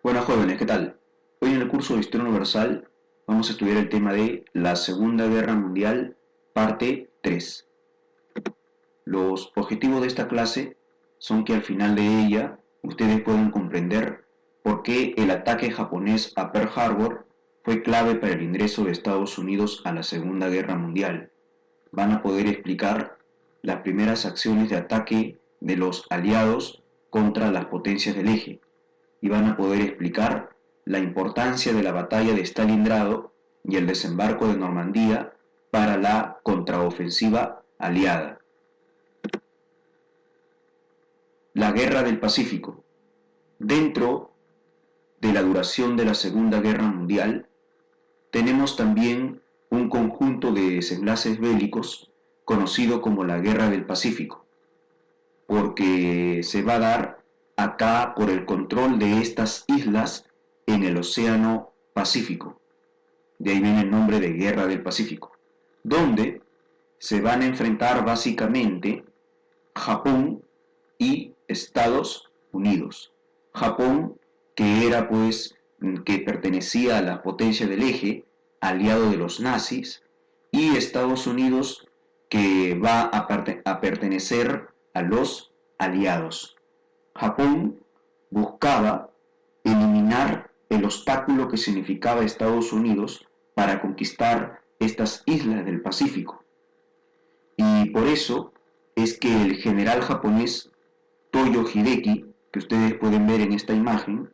Buenas jóvenes, ¿qué tal? Hoy en el curso de Historia Universal vamos a estudiar el tema de la Segunda Guerra Mundial, parte 3. Los objetivos de esta clase son que al final de ella ustedes puedan comprender por qué el ataque japonés a Pearl Harbor fue clave para el ingreso de Estados Unidos a la Segunda Guerra Mundial. Van a poder explicar las primeras acciones de ataque de los aliados contra las potencias del eje y van a poder explicar la importancia de la batalla de Stalingrado y el desembarco de Normandía para la contraofensiva aliada. La Guerra del Pacífico. Dentro de la duración de la Segunda Guerra Mundial, tenemos también un conjunto de desenlaces bélicos conocido como la Guerra del Pacífico, porque se va a dar acá por el control de estas islas en el Océano Pacífico. De ahí viene el nombre de Guerra del Pacífico, donde se van a enfrentar básicamente Japón y Estados Unidos. Japón, que era que pertenecía a la potencia del eje, aliado de los nazis, y Estados Unidos, que va a pertenecer a los aliados. Japón buscaba eliminar el obstáculo que significaba Estados Unidos para conquistar estas islas del Pacífico. Y por eso es que el general japonés Toyo Hideki, que ustedes pueden ver en esta imagen,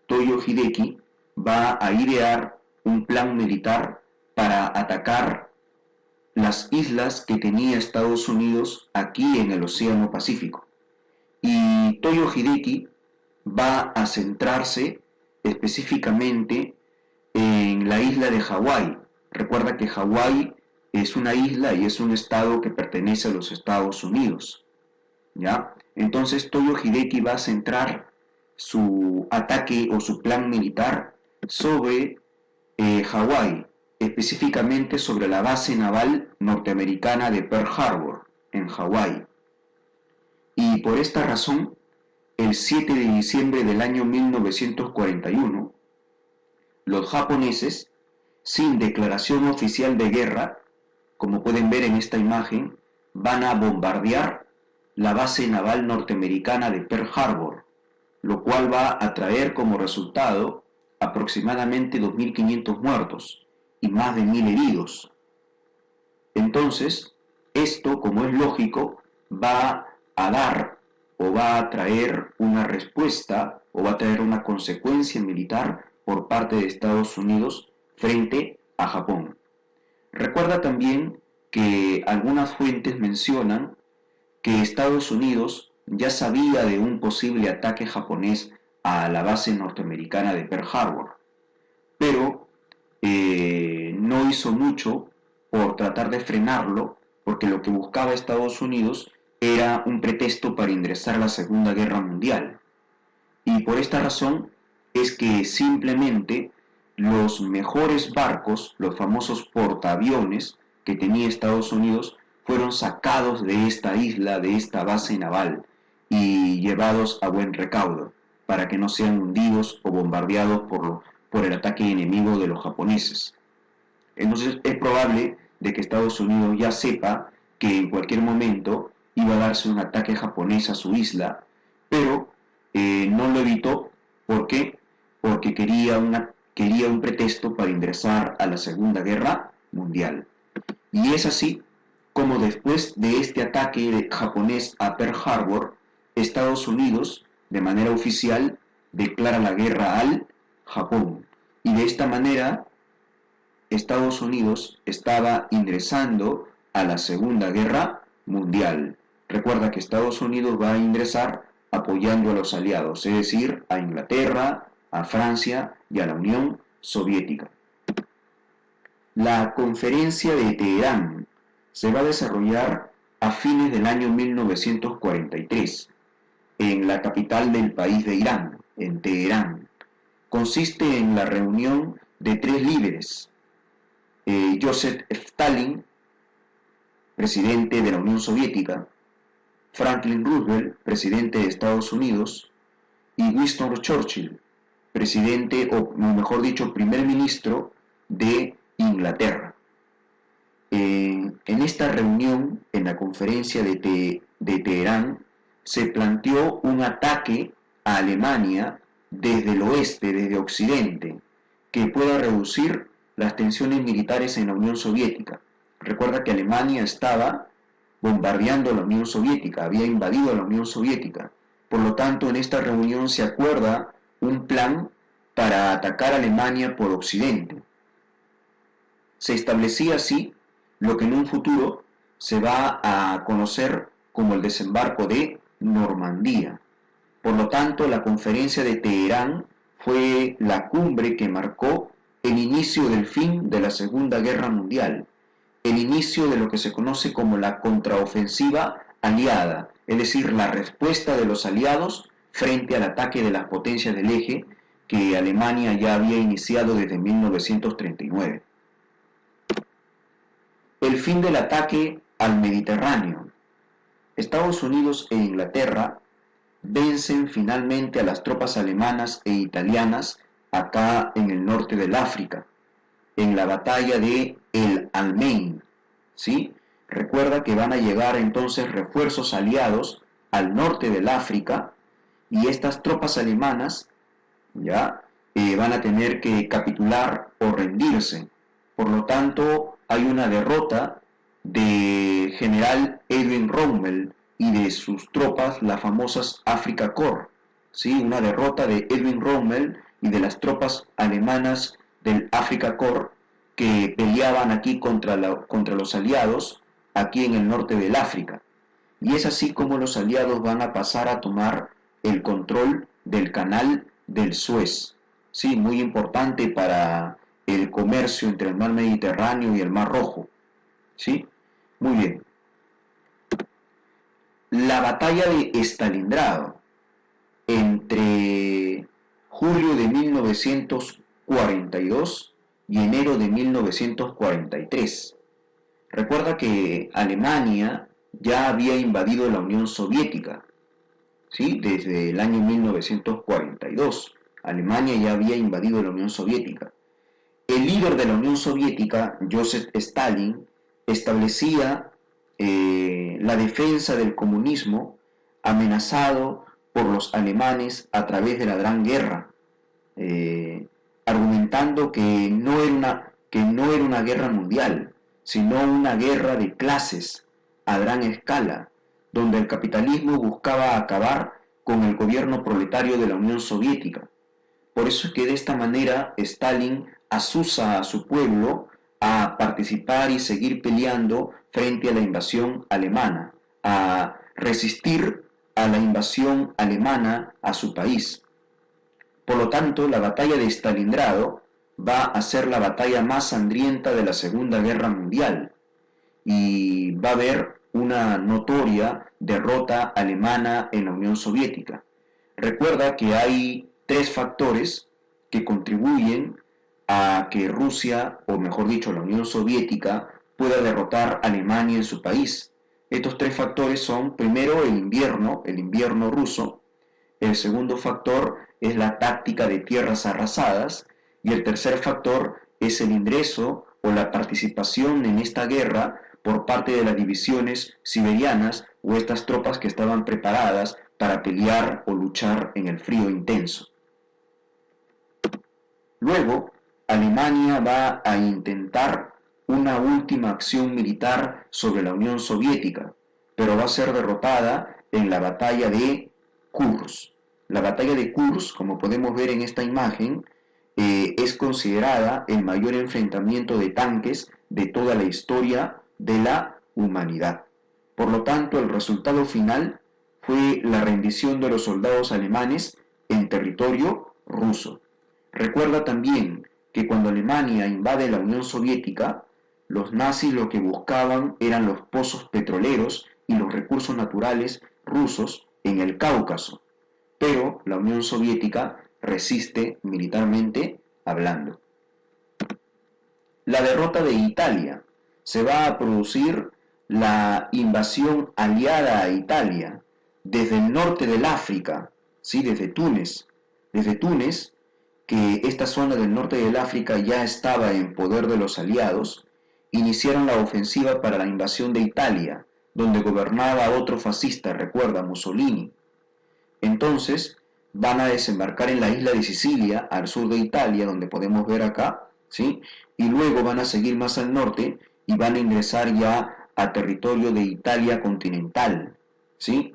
Toyo Hideki va a idear un plan militar para atacar las islas que tenía Estados Unidos aquí en el Océano Pacífico. Y Toyo Hideki va a centrarse específicamente en la isla de Hawái. Recuerda que Hawái es una isla y es un estado que pertenece a los Estados Unidos, ¿ya? Entonces Toyo Hideki va a centrar su ataque o su plan militar sobre Hawái, específicamente sobre la base naval norteamericana de Pearl Harbor, en Hawái. Y por esta razón, el 7 de diciembre del año 1941, los japoneses, sin declaración oficial de guerra, como pueden ver en esta imagen, van a bombardear la base naval norteamericana de Pearl Harbor, lo cual va a traer como resultado aproximadamente 2.500 muertos y más de 1.000 heridos. Entonces, esto, como es lógico, va a dar o va a traer una respuesta o va a traer una consecuencia militar por parte de Estados Unidos frente a Japón. Recuerda también que algunas fuentes mencionan que Estados Unidos ya sabía de un posible ataque japonés a la base norteamericana de Pearl Harbor, pero no hizo mucho por tratar de frenarlo, porque lo que buscaba Estados Unidos era un pretexto para ingresar a la Segunda Guerra Mundial. Y por esta razón es que simplemente los mejores barcos, los famosos portaaviones que tenía Estados Unidos, fueron sacados de esta isla, de esta base naval, y llevados a buen recaudo, para que no sean hundidos o bombardeados por el ataque enemigo de los japoneses. Entonces es probable de que Estados Unidos ya sepa que en cualquier momento iba a darse un ataque japonés a su isla, pero no lo evitó. ¿Por qué? Porque quería un pretexto para ingresar a la Segunda Guerra Mundial. Y es así como después de este ataque japonés a Pearl Harbor, Estados Unidos, de manera oficial, declara la guerra al Japón. Y de esta manera, Estados Unidos estaba ingresando a la Segunda Guerra Mundial. Recuerda que Estados Unidos va a ingresar apoyando a los aliados, es decir, a Inglaterra, a Francia y a la Unión Soviética. La conferencia de Teherán se va a desarrollar a fines del año 1943 en la capital del país de Irán, en Teherán. Consiste en la reunión de tres líderes: Joseph Stalin, presidente de la Unión Soviética; Franklin Roosevelt, presidente de Estados Unidos; y Winston Churchill, presidente, o mejor dicho, primer ministro de Inglaterra. En esta reunión, en la conferencia de Teherán, se planteó un ataque a Alemania desde el oeste, desde Occidente, que pueda reducir las tensiones militares en la Unión Soviética. Recuerda que Alemania estaba bombardeando la Unión Soviética, había invadido la Unión Soviética. Por lo tanto, en esta reunión se acuerda un plan para atacar a Alemania por Occidente. Se establecía así lo que en un futuro se va a conocer como el desembarco de Normandía. Por lo tanto, la conferencia de Teherán fue la cumbre que marcó el inicio del fin de la Segunda Guerra Mundial, el inicio de lo que se conoce como la contraofensiva aliada, es decir, la respuesta de los aliados frente al ataque de las potencias del eje que Alemania ya había iniciado desde 1939. El fin del ataque al Mediterráneo. Estados Unidos e Inglaterra vencen finalmente a las tropas alemanas e italianas acá en el norte del África, en la batalla de El Alamein, ¿sí? Recuerda que van a llegar entonces refuerzos aliados al norte del África y estas tropas alemanas ya van a tener que capitular o rendirse. Por lo tanto, hay una derrota de general Erwin Rommel y de sus tropas, las famosas Afrika Korps, ¿sí? Una derrota de Erwin Rommel y de las tropas alemanas del Afrika Korps que peleaban aquí contra los aliados, aquí en el norte del África. Y es así como los aliados van a pasar a tomar el control del canal del Suez, sí, muy importante para el comercio entre el mar Mediterráneo y el mar Rojo, ¿sí? Muy bien. La batalla de Stalingrado, entre julio de 1942 y enero de 1943. Recuerda que Alemania ya había invadido la Unión Soviética, ¿sí? Desde el año 1942. Alemania ya había invadido la Unión Soviética. El líder de la Unión Soviética, Joseph Stalin, establecía la defensa del comunismo amenazado por los alemanes a través de la Gran Guerra, argumentando que no era una guerra mundial, sino una guerra de clases a gran escala, donde el capitalismo buscaba acabar con el gobierno proletario de la Unión Soviética. Por eso es que de esta manera Stalin asusa a su pueblo a participar y seguir peleando frente a la invasión alemana, a resistir a la invasión alemana a su país. Por lo tanto, la batalla de Stalingrado va a ser la batalla más sangrienta de la Segunda Guerra Mundial y va a haber una notoria derrota alemana en la Unión Soviética. Recuerda que hay tres factores que contribuyen a que Rusia, o mejor dicho, la Unión Soviética, pueda derrotar a Alemania en su país. Estos tres factores son, primero, el invierno ruso. El segundo factor es la táctica de tierras arrasadas. Y el tercer factor es el ingreso o la participación en esta guerra por parte de las divisiones siberianas o estas tropas que estaban preparadas para pelear o luchar en el frío intenso. Luego, Alemania va a intentar una última acción militar sobre la Unión Soviética, pero va a ser derrotada en la batalla de Kursk. La batalla de Kursk, como podemos ver en esta imagen, es considerada el mayor enfrentamiento de tanques de toda la historia de la humanidad. Por lo tanto, el resultado final fue la rendición de los soldados alemanes en territorio ruso. Recuerda también que cuando Alemania invade la Unión Soviética, los nazis lo que buscaban eran los pozos petroleros y los recursos naturales rusos en el Cáucaso, pero la Unión Soviética resiste militarmente hablando. La derrota de Italia. Se va a producir la invasión aliada a Italia desde el norte del África, ¿sí? Desde Túnez. Desde Túnez que esta zona del norte del África ya estaba en poder de los aliados, iniciaron la ofensiva para la invasión de Italia, donde gobernaba otro fascista, recuerda, Mussolini. Entonces van a desembarcar en la isla de Sicilia, al sur de Italia, donde podemos ver acá, ¿sí? Y luego van a seguir más al norte y van a ingresar ya a territorio de Italia continental, ¿sí?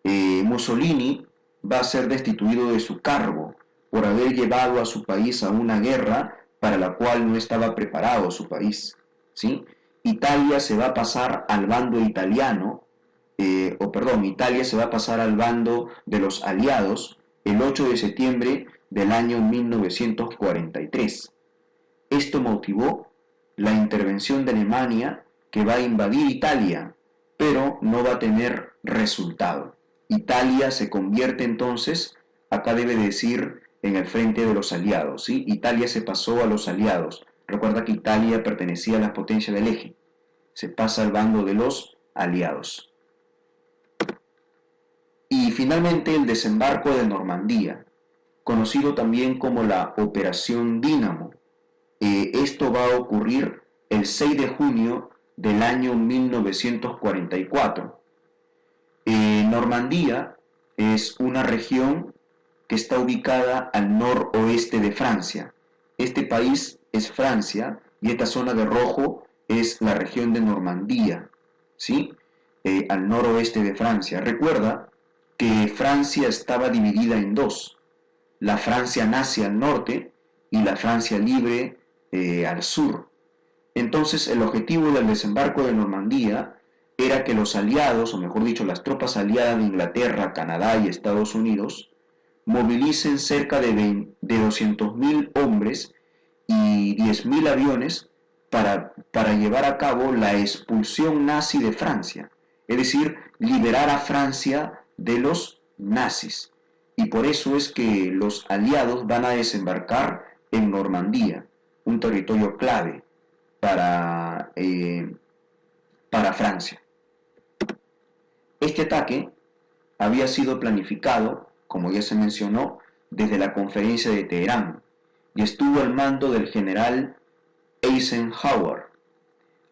Mussolini va a ser destituido de su cargo por haber llevado a su país a una guerra para la cual no estaba preparado su país, ¿sí? Italia se va a pasar al bando italiano, Italia se va a pasar al bando de los aliados el 8 de septiembre del año 1943. Esto motivó la intervención de Alemania, que va a invadir Italia, pero no va a tener resultado. Italia se convierte entonces, acá debe decir, en el frente de los aliados, ¿sí? Italia se pasó a los aliados. Recuerda que Italia pertenecía a las potencias del eje. Se pasa al bando de los aliados. Y finalmente el desembarco de Normandía, conocido también como la Operación Dínamo. Esto va a ocurrir el 6 de junio del año 1944. Normandía es una región que está ubicada al noroeste de Francia. Este país es Francia y esta zona de rojo es la región de Normandía, ¿sí? Al noroeste de Francia. Recuerda que Francia estaba dividida en dos, la Francia nazi al norte y la Francia libre al sur. Entonces el objetivo del desembarco de Normandía era que los aliados, o mejor dicho, las tropas aliadas de Inglaterra, Canadá y Estados Unidos, movilicen cerca de 200.000 hombres y 10.000 aviones para llevar a cabo la expulsión nazi de Francia, es decir, liberar a Francia de los nazis. Y por eso es que los aliados van a desembarcar en Normandía, un territorio clave para Francia. Este ataque había sido planificado, como ya se mencionó, desde la conferencia de Teherán y estuvo al mando del general Eisenhower.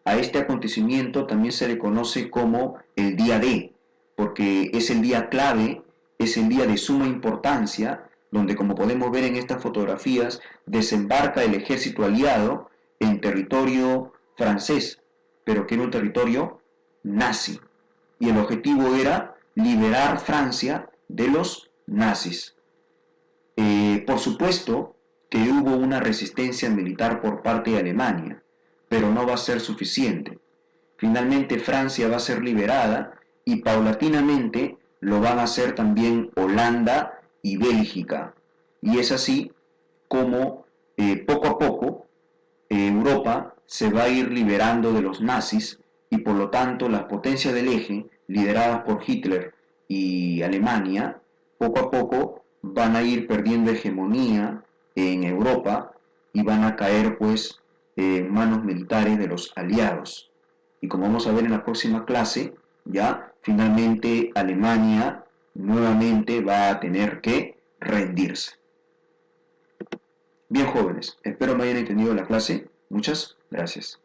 A este acontecimiento también se le conoce como el día D, porque es el día clave, es el día de suma importancia, donde, como podemos ver en estas fotografías, desembarca el ejército aliado en territorio francés, pero que era un territorio nazi. Y el objetivo era liberar Francia de los nazis. Por supuesto que hubo una resistencia militar por parte de Alemania, pero no va a ser suficiente. Finalmente Francia va a ser liberada y paulatinamente lo van a hacer también Holanda y Bélgica. Y es así como poco a poco Europa se va a ir liberando de los nazis y por lo tanto las potencias del eje, lideradas por Hitler y Alemania, poco a poco van a ir perdiendo hegemonía en Europa y van a caer pues en manos militares de los aliados. Y como vamos a ver en la próxima clase, ya finalmente Alemania nuevamente va a tener que rendirse. Bien, jóvenes, espero me hayan entendido la clase. Muchas gracias.